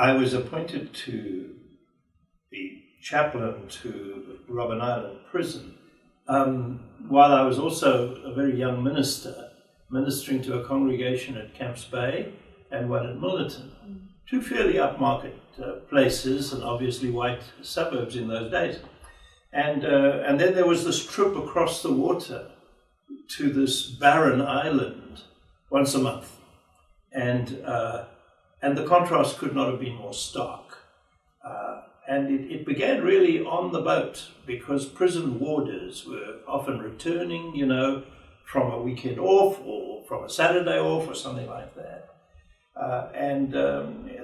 I was appointed to be chaplain to Robben Island prison, while I was also a very young minister, ministering to a congregation at Camps Bay and one at Milnerton. Two fairly upmarket places, and obviously white suburbs in those days. And then there was this trip across the water to this barren island once a month. And the contrast could not have been more stark. And it began really on the boat, because prison warders were often returning, you know, from a weekend off or from a Saturday off or something like that.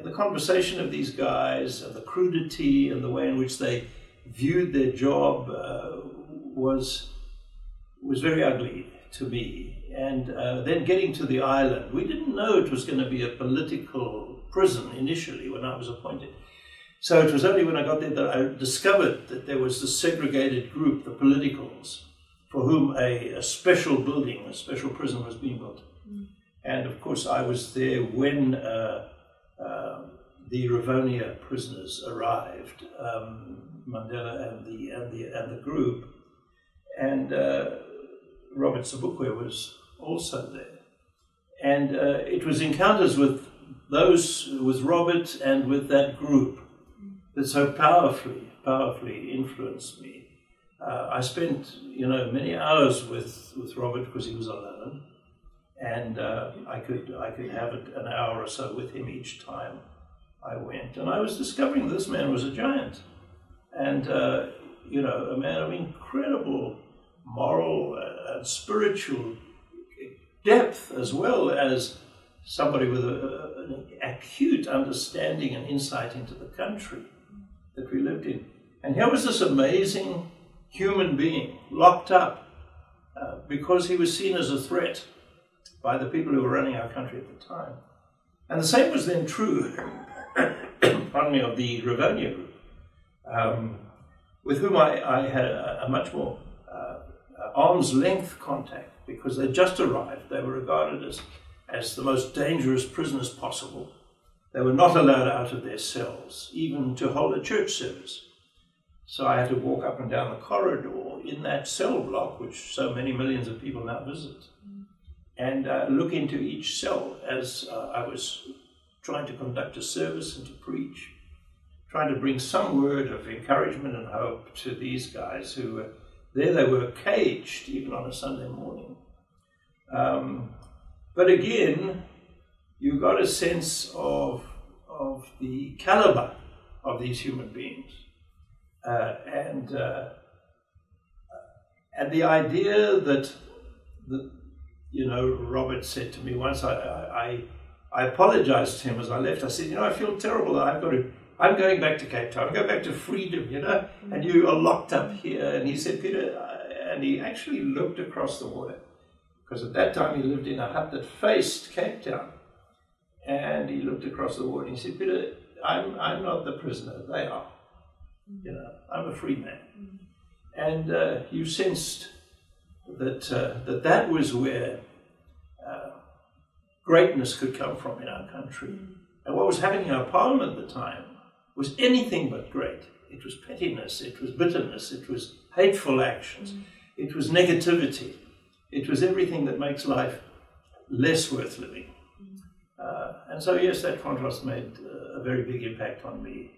The conversation of these guys and the crudity and the way in which they viewed their job was very ugly to me. And then getting to the island, we didn't know it was going to be a political prison initially when I was appointed. So it was only when I got there that I discovered that there was this segregated group, the politicals, for whom a special building, a special prison was being built. And of course I was there when the Rivonia prisoners arrived, Mandela and the group, and Robert Sobukwe was also there. And it was encounters with Robert and with that group that so powerfully influenced me. I spent, many hours with Robert because he was alone, and I could have an hour or so with him each time I went. And I was discovering this man was a giant, and a man of incredible moral and spiritual depth, as well as somebody with an acute understanding and insight into the country that we lived in. And here was this amazing human being locked up because he was seen as a threat by the people who were running our country at the time. And the same was then true, pardon me, of the Rivonia group, with whom I had a much more arm's length contact, because they just arrived. They were regarded as the most dangerous prisoners possible. They were not allowed out of their cells, even to hold a church service. So I had to walk up and down the corridor in that cell block, which so many millions of people now visit, and look into each cell as I was trying to conduct a service and to preach, trying to bring some word of encouragement and hope to these guys who were there. They were caged even on a Sunday morning. But again, you got a sense of the caliber of these human beings. And the idea that Robert said to me once, I apologized to him as I left. I said, I feel terrible that I'm going back to Cape Town, I'm going back to freedom, and you are locked up here. And he said, Peter, and he actually looked across the water, because at that time he lived in a hut that faced Cape Town. And he looked across the water and he said, Peter, I'm not the prisoner, they are. I'm a free man. And you sensed that was where greatness could come from in our country. And what was happening in our parliament at the time was anything but great. It was pettiness, it was bitterness, it was hateful actions, it was negativity, it was everything that makes life less worth living. And so, yes, that contrast made a very big impact on me.